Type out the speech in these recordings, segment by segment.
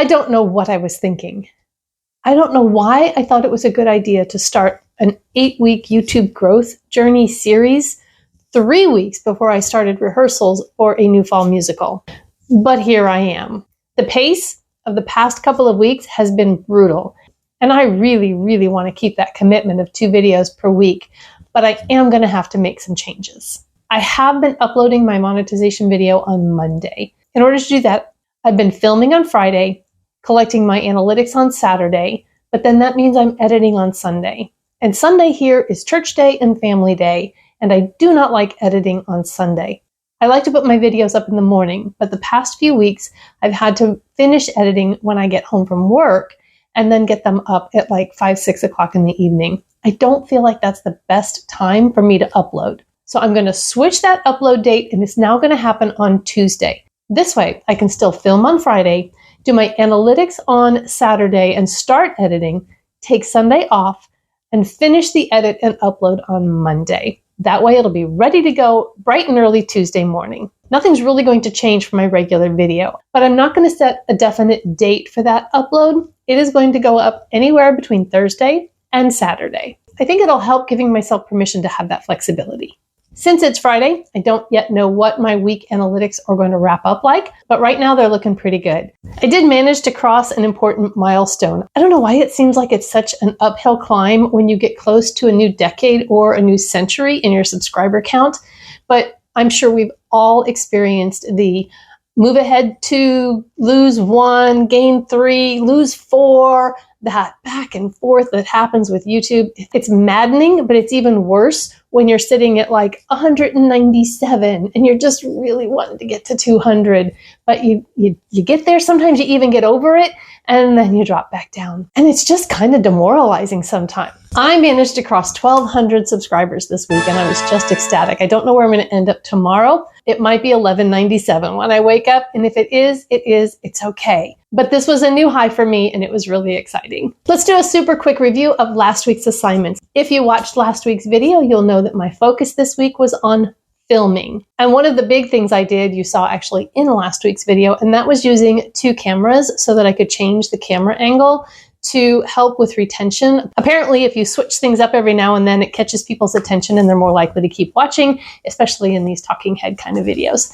I don't know what I was thinking. I don't know why I thought it was a good idea to start an 8-week YouTube growth journey series 3 weeks before I started rehearsals for a new fall musical. But here I am. The pace of the past couple of weeks has been brutal, and I really, really want to keep that commitment of 2 videos per week, but I am going to have to make some changes. I have been uploading my monetization video on Monday. In order to do that, I've been filming on Friday, collecting my analytics on Saturday, but then that means I'm editing on Sunday. And Sunday here is church day and family day, and I do not like editing on Sunday. I like to put my videos up in the morning, but the past few weeks I've had to finish editing when I get home from work and then get them up at like 5, 6 o'clock in the evening. I don't feel like that's the best time for me to upload. So I'm going to switch that upload date, and it's now going to happen on Tuesday. This way I can still film on Friday, do my analytics on Saturday and start editing, take Sunday off, and finish the edit and upload on Monday. That way it'll be ready to go bright and early Tuesday morning. Nothing's really going to change from my regular video, but I'm not going to set a definite date for that upload. It is going to go up anywhere between Thursday and Saturday. I think it'll help giving myself permission to have that flexibility. Since it's Friday, I don't yet know what my week analytics are going to wrap up like, but right now they're looking pretty good. I did manage to cross an important milestone. I don't know why it seems like it's such an uphill climb when you get close to a new decade or a new century in your subscriber count, but I'm sure we've all experienced the move ahead 2, lose 1, gain 3, lose 4, that back and forth that happens with YouTube. It's maddening, but it's even worse when you're sitting at like 197 and you're just really wanting to get to 200, but you get there. Sometimes you even get over it and then you drop back down. And it's just kind of demoralizing sometimes. I managed to cross 1,200 subscribers this week and I was just ecstatic. I don't know where I'm going to end up tomorrow. It might be 1197 when I wake up. And if it is, it's okay. But this was a new high for me and it was really exciting. Let's do a super quick review of last week's assignments. If you watched last week's video, you'll know that my focus this week was on filming. And one of the big things I did, you saw actually in last week's video, and that was using 2 cameras so that I could change the camera angle to help with retention. Apparently, if you switch things up every now and then, it catches people's attention and they're more likely to keep watching, especially in these talking head kind of videos.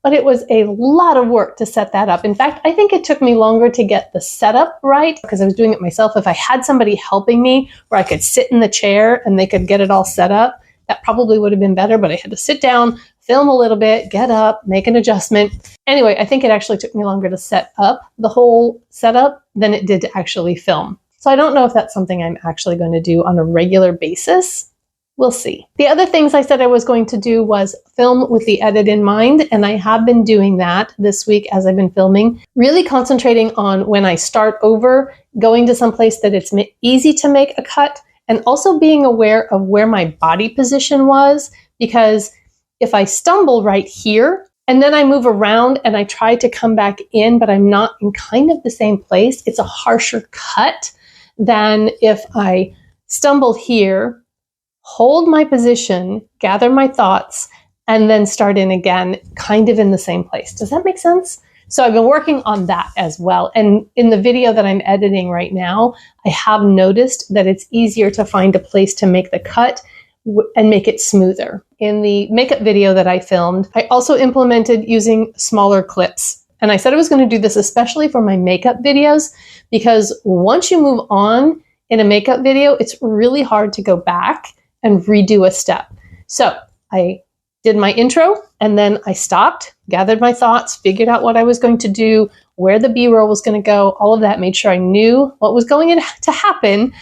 But it was a lot of work to set that up. In fact, I think it took me longer to get the setup right because I was doing it myself. If I had somebody helping me where I could sit in the chair and they could get it all set up, that probably would have been better, but I had to sit down, film a little bit, get up, make an adjustment. Anyway, I think it actually took me longer to set up the whole setup than it did to actually film. So I don't know if that's something I'm actually going to do on a regular basis. We'll see. The other things I said I was going to do was film with the edit in mind, and I have been doing that this week as I've been filming, really concentrating on when I start over, going to some place that it's easy to make a cut, and also being aware of where my body position was, because if I stumble right here and then I move around and I try to come back in, but I'm not in kind of the same place, it's a harsher cut than if I stumble here, hold my position, gather my thoughts, and then start in again, kind of in the same place. Does that make sense? So I've been working on that as well. And in the video that I'm editing right now, I have noticed that it's easier to find a place to make the cut and make it smoother. In the makeup video that I filmed, I also implemented using smaller clips. And I said I was going to do this especially for my makeup videos, because once you move on in a makeup video, it's really hard to go back and redo a step. So I did my intro and then I stopped, gathered my thoughts, figured out what I was going to do, where the B-roll was going to go, all of that, made sure I knew what was going to happen.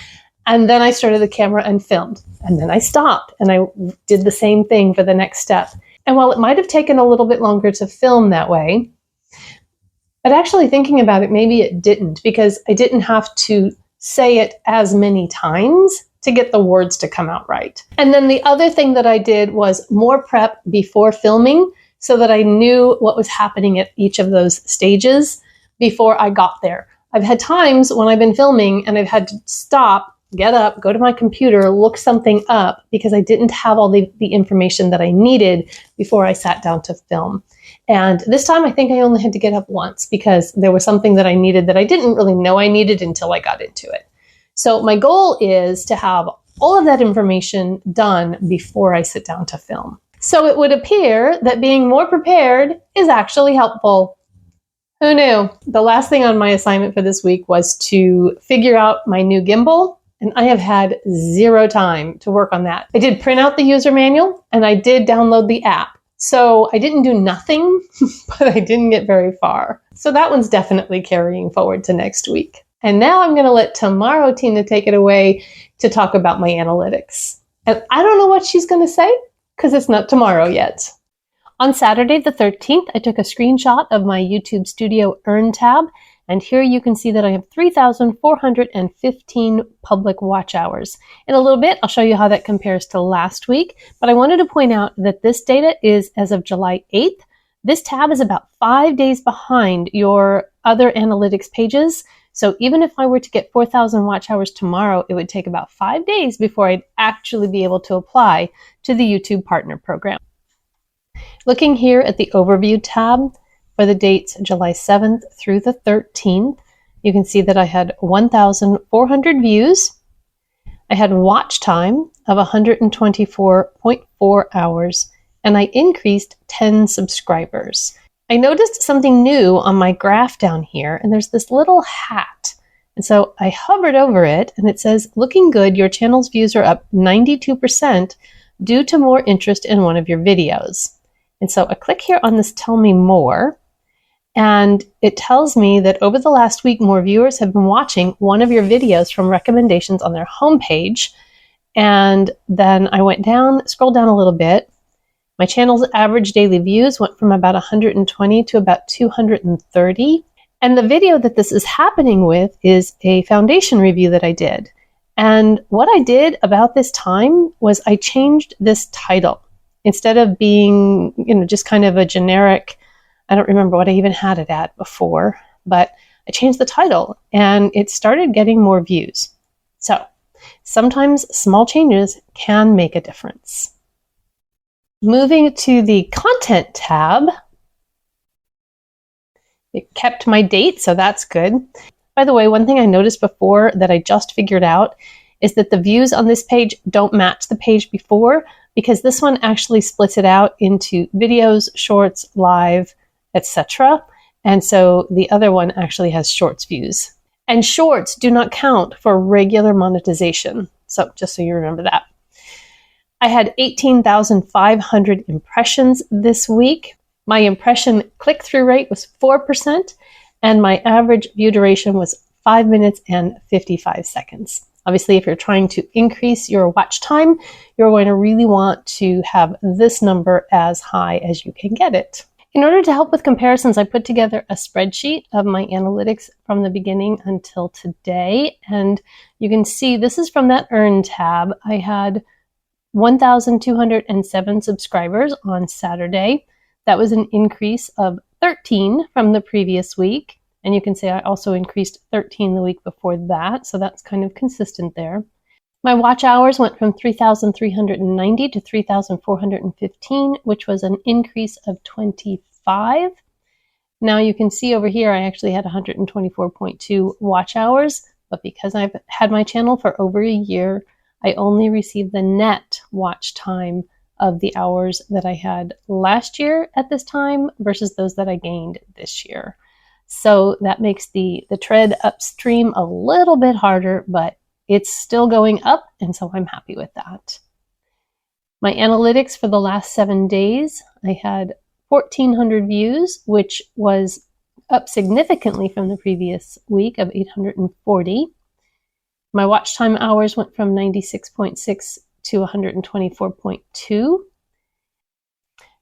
And then I started the camera and filmed. And then I stopped and I did the same thing for the next step. And while it might have taken a little bit longer to film that way, but actually thinking about it, maybe it didn't, because I didn't have to say it as many times to get the words to come out right. And then the other thing that I did was more prep before filming so that I knew what was happening at each of those stages before I got there. I've had times when I've been filming and I've had to stop, get up, go to my computer, look something up because I didn't have all the information that I needed before I sat down to film. And this time I think I only had to get up once because there was something that I needed that I didn't really know I needed until I got into it. So my goal is to have all of that information done before I sit down to film. So it would appear that being more prepared is actually helpful. Who knew? The last thing on my assignment for this week was to figure out my new gimbal, and I have had zero time to work on that. I did print out the user manual, and I did download the app. So I didn't do nothing, but I didn't get very far. So that one's definitely carrying forward to next week. And now I'm going to let tomorrow Tina take it away to talk about my analytics. And I don't know what she's going to say because it's not tomorrow yet. On Saturday the 13th, I took a screenshot of my YouTube Studio Earn tab, and here you can see that I have 3,415 public watch hours. In a little bit, I'll show you how that compares to last week, but I wanted to point out that this data is as of July 8th. This tab is about 5 days behind your other analytics pages, so even if I were to get 4,000 watch hours tomorrow, it would take about 5 days before I'd actually be able to apply to the YouTube Partner Program. Looking here at the Overview tab for the dates July 7th through the 13th, you can see that I had 1,400 views. I had watch time of 124.4 hours, and I increased 10 subscribers. I noticed something new on my graph down here, and there's this little hat. And so I hovered over it, and it says, "Looking good, your channel's views are up 92% due to more interest in one of your videos." And so I click here on this Tell Me More, and it tells me that over the last week, more viewers have been watching one of your videos from recommendations on their homepage. And then I went down, scrolled down a little bit. My channel's average daily views went from about 120 to about 230. And the video that this is happening with is a foundation review that I did. And what I did about this time was I changed this title. Instead of being, just kind of a generic, I don't remember what I even had it at before, but I changed the title and it started getting more views. So sometimes small changes can make a difference. Moving to the Content tab, it kept my date, so that's good. By the way, one thing I noticed before that I just figured out is that the views on this page don't match the page before, because this one actually splits it out into videos, shorts, live, etc. And so the other one actually has shorts views. And shorts do not count for regular monetization. So just so you remember that. I had 18,500 impressions this week. My impression click-through rate was 4%, and my average view duration was 5 minutes and 55 seconds. Obviously, if you're trying to increase your watch time, you're going to really want to have this number as high as you can get it. In order to help with comparisons, I put together a spreadsheet of my analytics from the beginning until today. And you can see this is from that Earn tab. I had 1,207 subscribers on Saturday. That was an increase of 13 from the previous week. And you can say I also increased 13 the week before that, so that's kind of consistent there. My watch hours went from 3,390 to 3,415, which was an increase of 25. Now you can see over here I actually had 124.2 watch hours, but because I've had my channel for over a year, I only received the net watch time of the hours that I had last year at this time versus those that I gained this year. So that makes the tread upstream a little bit harder, but it's still going up, and so I'm happy with that. My analytics for the last 7 days, I had 1,400 views, which was up significantly from the previous week of 840. My watch time hours went from 96.6 to 124.2.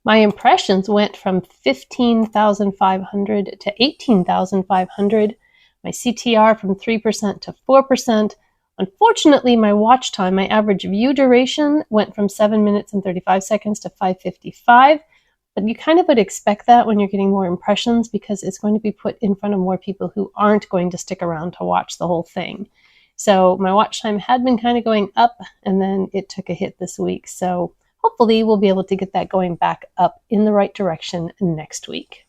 My impressions went from 15,500 to 18,500. My CTR from 3% to 4%. Unfortunately, my watch time, my average view duration, went from 7 minutes and 35 seconds to 5:55. But you kind of would expect that when you're getting more impressions because it's going to be put in front of more people who aren't going to stick around to watch the whole thing. So my watch time had been kind of going up, and then it took a hit this week. So hopefully we'll be able to get that going back up in the right direction next week.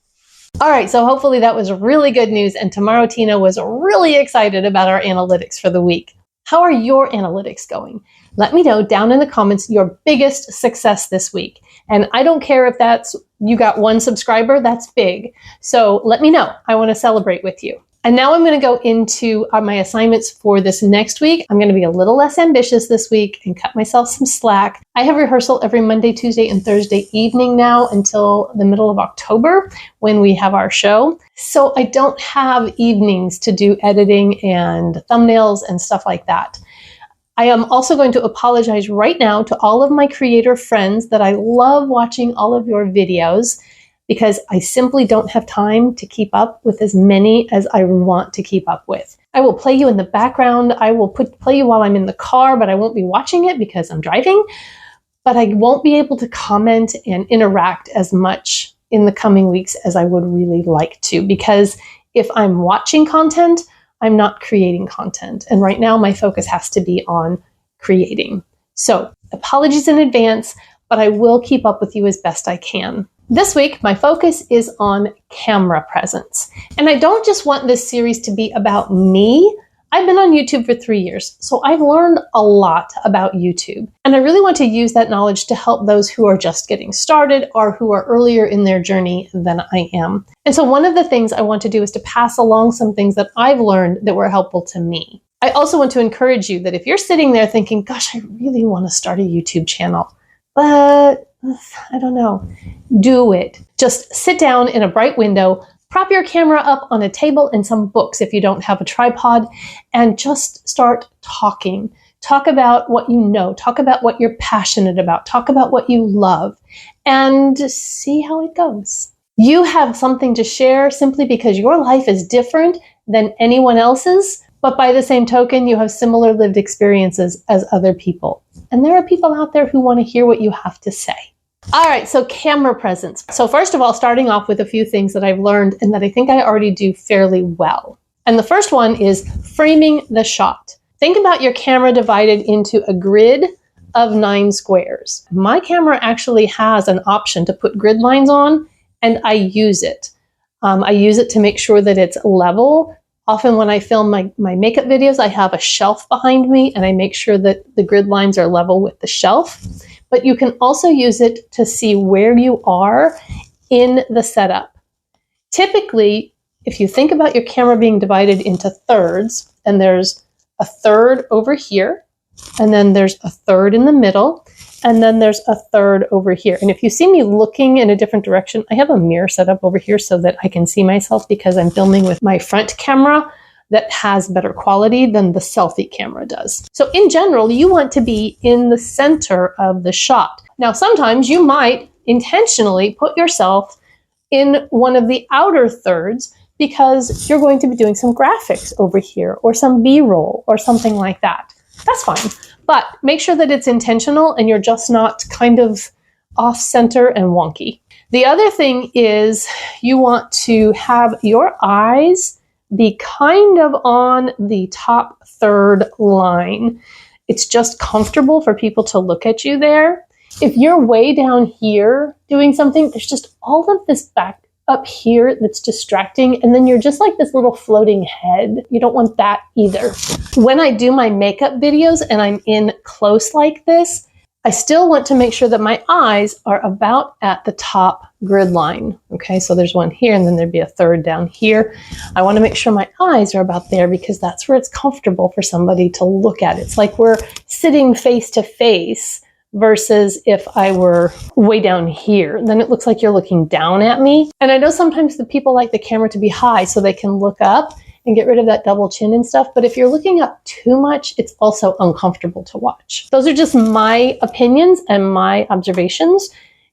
All right, so hopefully that was really good news, and tomorrow Tina was really excited about our analytics for the week. How are your analytics going? Let me know down in the comments your biggest success this week. And I don't care if that's you got 1 subscriber, that's big. So let me know. I want to celebrate with you. And now I'm going to go into my assignments for this next week. I'm going to be a little less ambitious this week and cut myself some slack. I have rehearsal every Monday, Tuesday, and Thursday evening now until the middle of October when we have our show. So I don't have evenings to do editing and thumbnails and stuff like that. I am also going to apologize right now to all of my creator friends that I love watching all of your videos, because I simply don't have time to keep up with as many as I want to keep up with. I will play you in the background. I will play you while I'm in the car, but I won't be watching it because I'm driving. But I won't be able to comment and interact as much in the coming weeks as I would really like to, because if I'm watching content, I'm not creating content. And right now my focus has to be on creating. So apologies in advance, but I will keep up with you as best I can. This week, my focus is on camera presence. And I don't just want this series to be about me. I've been on YouTube for 3 years, so I've learned a lot about YouTube. And I really want to use that knowledge to help those who are just getting started or who are earlier in their journey than I am. And so one of the things I want to do is to pass along some things that I've learned that were helpful to me. I also want to encourage you that if you're sitting there thinking, gosh, I really want to start a YouTube channel, but I don't know, do it. Just sit down in a bright window, prop your camera up on a table and some books if you don't have a tripod, and just start talking. Talk about what you know. Talk about what you're passionate about. Talk about what you love, and see how it goes. You have something to share simply because your life is different than anyone else's, but by the same token, you have similar lived experiences as other people. And there are people out there who want to hear what you have to say. All right, so camera presence. So first of all, starting off with a few things that I've learned and that I think I already do fairly well. And the first one is framing the shot. Think about your camera divided into a grid of 9 squares. My camera actually has an option to put grid lines on, and I use it. I use it to make sure that it's level. Often when I film my makeup videos, I have a shelf behind me, and I make sure that the grid lines are level with the shelf. But you can also use it to see where you are in the setup. Typically, if you think about your camera being divided into thirds, and there's a third over here, and then there's a third in the middle, and then there's a third over here. And if you see me looking in a different direction, I have a mirror set up over here so that I can see myself because I'm filming with my front camera that has better quality than the selfie camera does. So in general, you want to be in the center of the shot. Now, sometimes you might intentionally put yourself in one of the outer thirds because you're going to be doing some graphics over here or some B-roll or something like that. That's fine. But make sure that it's intentional and you're just not kind of off center and wonky. The other thing is you want to have your eyes be kind of on the top third line. It's just comfortable for people to look at you there. If you're way down here doing something, there's just all of this back up here that's distracting, and then you're just like this little floating head. You don't want that either. When I do my makeup videos and I'm in close like this, I still want to make sure that my eyes are about at the top grid line. Okay, so there's one here and then there'd be a third down here. I want to make sure my eyes are about there because that's where it's comfortable for somebody to look at. It's like we're sitting face to face versus if I were way down here, then it looks like you're looking down at me. And I know sometimes the people like the camera to be high so they can look up and get rid of that double chin and stuff. But if you're looking up too much, it's also uncomfortable to watch. Those are just my opinions and my observations.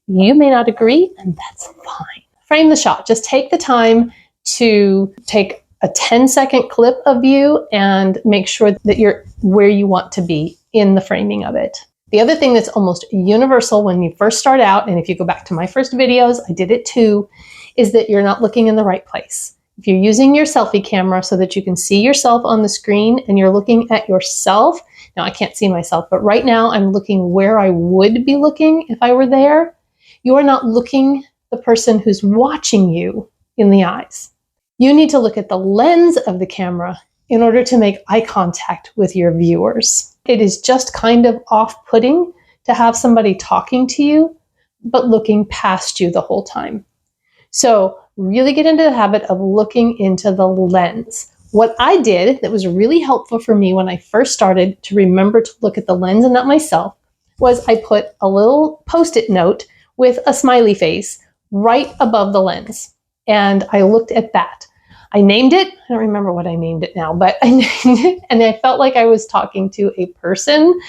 You may not agree, and that's fine. Frame the shot. Just take the time to take a 10-second clip of you and make sure that you're where you want to be in the framing of it. The other thing that's almost universal when you first start out, and if you go back to my first videos, I did it too, is that you're not looking in the right place. If you're using your selfie camera so that you can see yourself on the screen and you're looking at yourself, Now I can't see myself, but right now I'm looking where I would be looking if I were there. You are not looking the person who's watching you in the eyes. You need to look at the lens of the camera in order to make eye contact with your viewers. It is just kind of off-putting to have somebody talking to you, but looking past you the whole time. So really get into the habit of looking into the lens. What I did that was really helpful for me when I first started to remember to look at the lens and not myself was I put a little Post-it note with a smiley face right above the lens. And I looked at that. I named it. I don't remember what I named it now, but I named it, and I felt like I was talking to a person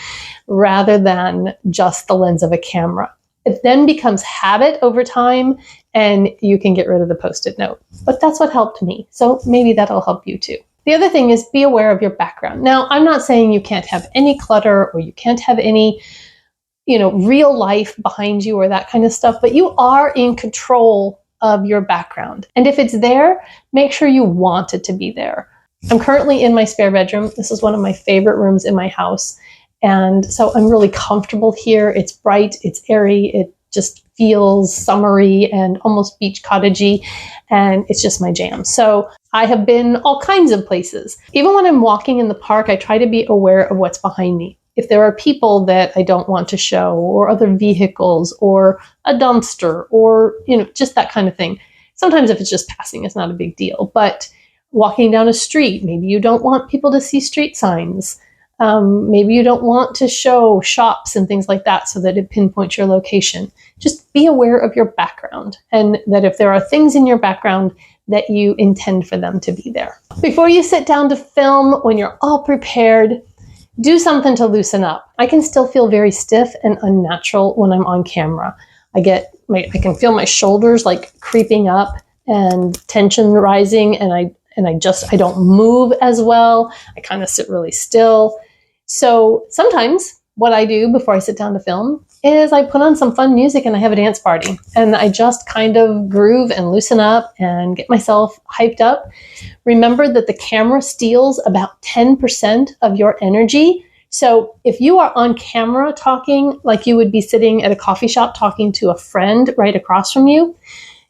rather than just the lens of a camera. It then becomes habit over time, and you can get rid of the Post-it note. But that's what helped me. So maybe that'll help you too. The other thing is be aware of your background. Now, I'm not saying you can't have any clutter or you can't have any, real life behind you or that kind of stuff, but you are in control of your background. And if it's there, make sure you want it to be there. I'm currently in my spare bedroom. This is one of my favorite rooms in my house. And so I'm really comfortable here. It's bright, it's airy, it just feels summery and almost beach cottagey, and it's just my jam. So I have been all kinds of places. Even when I'm walking in the park, I try to be aware of what's behind me. If there are people that I don't want to show, or other vehicles, or a dumpster, or just that kind of thing. Sometimes if it's just passing, it's not a big deal. But walking down a street, maybe you don't want people to see street signs. Maybe you don't want to show shops and things like that so that it pinpoints your location. Just be aware of your background, and that if there are things in your background that you intend for them to be there. Before you sit down to film, when you're all prepared, do something to loosen up. I can still feel very stiff and unnatural when I'm on camera. I can feel my shoulders like creeping up and tension rising, and I don't move as well. I kind of sit really still. So sometimes what I do before I sit down to film is I put on some fun music and I have a dance party, and I just kind of groove and loosen up and get myself hyped up. Remember that the camera steals about 10% of your energy. So if you are on camera talking like you would be sitting at a coffee shop talking to a friend right across from you,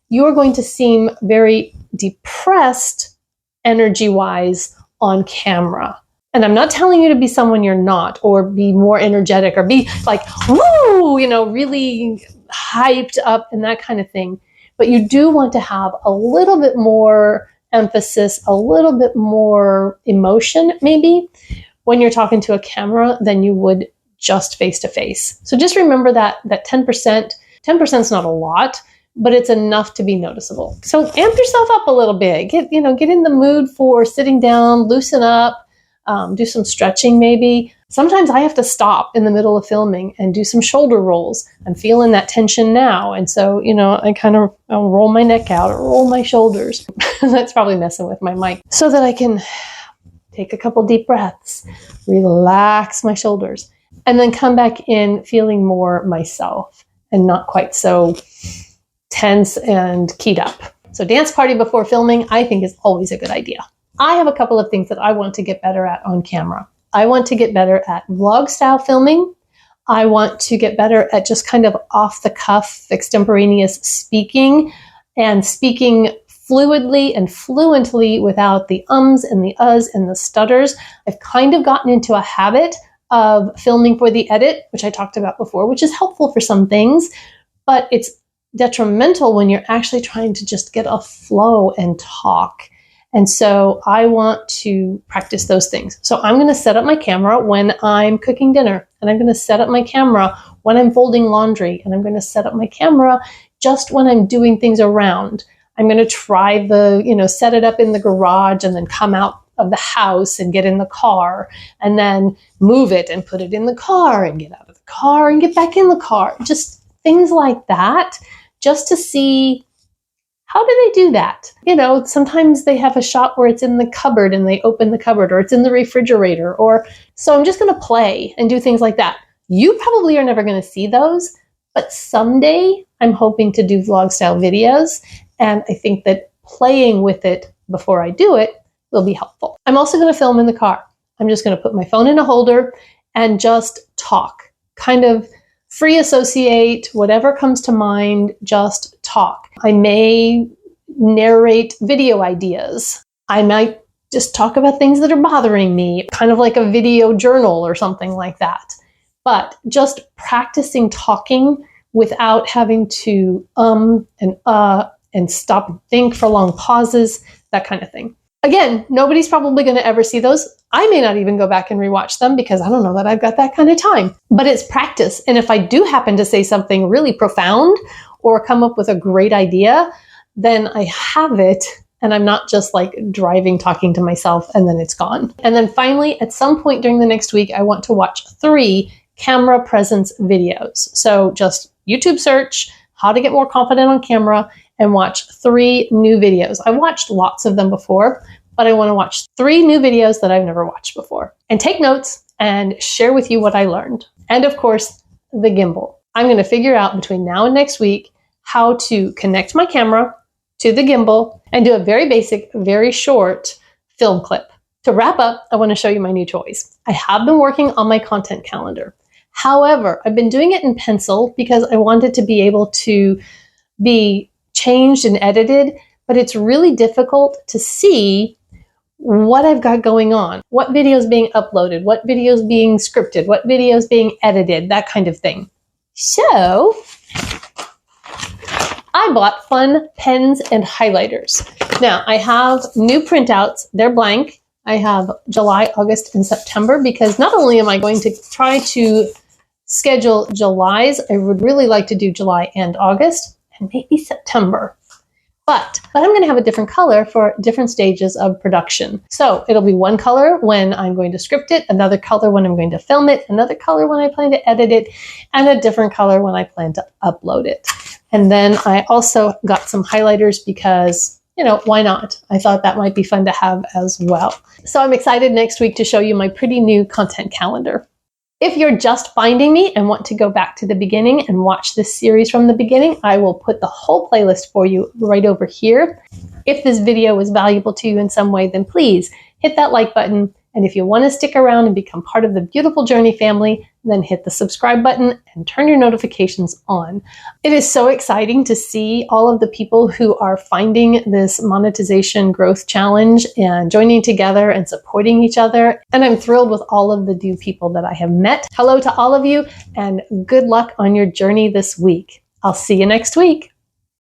you are going to seem very depressed energy-wise on camera. And I'm not telling you to be someone you're not, or be more energetic, or be like, woo, really hyped up and that kind of thing. But you do want to have a little bit more emphasis, a little bit more emotion, maybe, when you're talking to a camera than you would just face to face. So just remember that 10% is not a lot, but it's enough to be noticeable. So amp yourself up a little bit. Get in the mood for sitting down, loosen up. Do some stretching maybe. Sometimes I have to stop in the middle of filming and do some shoulder rolls. I'm feeling that tension now. And so, I'll roll my neck out or roll my shoulders. That's probably messing with my mic. So that I can take a couple deep breaths, relax my shoulders, and then come back in feeling more myself and not quite so tense and keyed up. So dance party before filming, I think, is always a good idea. I have a couple of things that I want to get better at on camera. I want to get better at vlog style filming. I want to get better at just kind of off the cuff, extemporaneous speaking, and speaking fluidly and fluently without the ums and the uhs and the stutters. I've kind of gotten into a habit of filming for the edit, which I talked about before, which is helpful for some things, but it's detrimental when you're actually trying to just get a flow and talk. And so I want to practice those things. So I'm going to set up my camera when I'm cooking dinner, and I'm going to set up my camera when I'm folding laundry, and I'm going to set up my camera just when I'm doing things around. I'm going to try set it up in the garage and then come out of the house and get in the car, and then move it and put it in the car and get out of the car and get back in the car. Just things like that, just to see, how do they do that? Sometimes they have a shot where it's in the cupboard and they open the cupboard, or it's in the refrigerator, so I'm just going to play and do things like that. You probably are never going to see those, but someday I'm hoping to do vlog style videos. And I think that playing with it before I do it will be helpful. I'm also going to film in the car. I'm just going to put my phone in a holder and just talk. Kind of free associate, whatever comes to mind, just talk. I may narrate video ideas. I might just talk about things that are bothering me, kind of like a video journal or something like that. But just practicing talking without having to and stop and think for long pauses, that kind of thing. Again, nobody's probably going to ever see those. I may not even go back and rewatch them because I don't know that I've got that kind of time. But it's practice. And if I do happen to say something really profound or come up with a great idea, then I have it and I'm not just like driving, talking to myself, and then it's gone. And then finally, at some point during the next week, I want to watch 3 camera presence videos. So just YouTube search, how to get more confident on camera, and watch 3 new videos. I've watched lots of them before, but I want to watch 3 new videos that I've never watched before. And take notes and share with you what I learned. And of course, the gimbal. I'm going to figure out between now and next week how to connect my camera to the gimbal and do a very basic, very short film clip. To wrap up, I want to show you my new toys. I have been working on my content calendar. However, I've been doing it in pencil because I wanted to be able to be changed and edited, but it's really difficult to see what I've got going on, what videos being uploaded, what videos being scripted, what videos being edited, that kind of thing. So I bought fun pens and highlighters. Now I have new printouts. They're blank. I have July, August, and September because not only am I going to try to schedule July's, I would really like to do July and August and maybe September. But I'm going to have a different color for different stages of production. So it'll be one color when I'm going to script it, another color when I'm going to film it, another color when I plan to edit it, and a different color when I plan to upload it. And then I also got some highlighters because, you know, why not? I thought that might be fun to have as well. So I'm excited next week to show you my pretty new content calendar. If you're just finding me and want to go back to the beginning and watch this series from the beginning, I will put the whole playlist for you right over here. If this video was valuable to you in some way, then please hit that like button. And if you want to stick around and become part of the Beautiful Journey family, then hit the subscribe button and turn your notifications on. It is so exciting to see all of the people who are finding this monetization growth challenge and joining together and supporting each other. And I'm thrilled with all of the new people that I have met. Hello to all of you and good luck on your journey this week. I'll see you next week.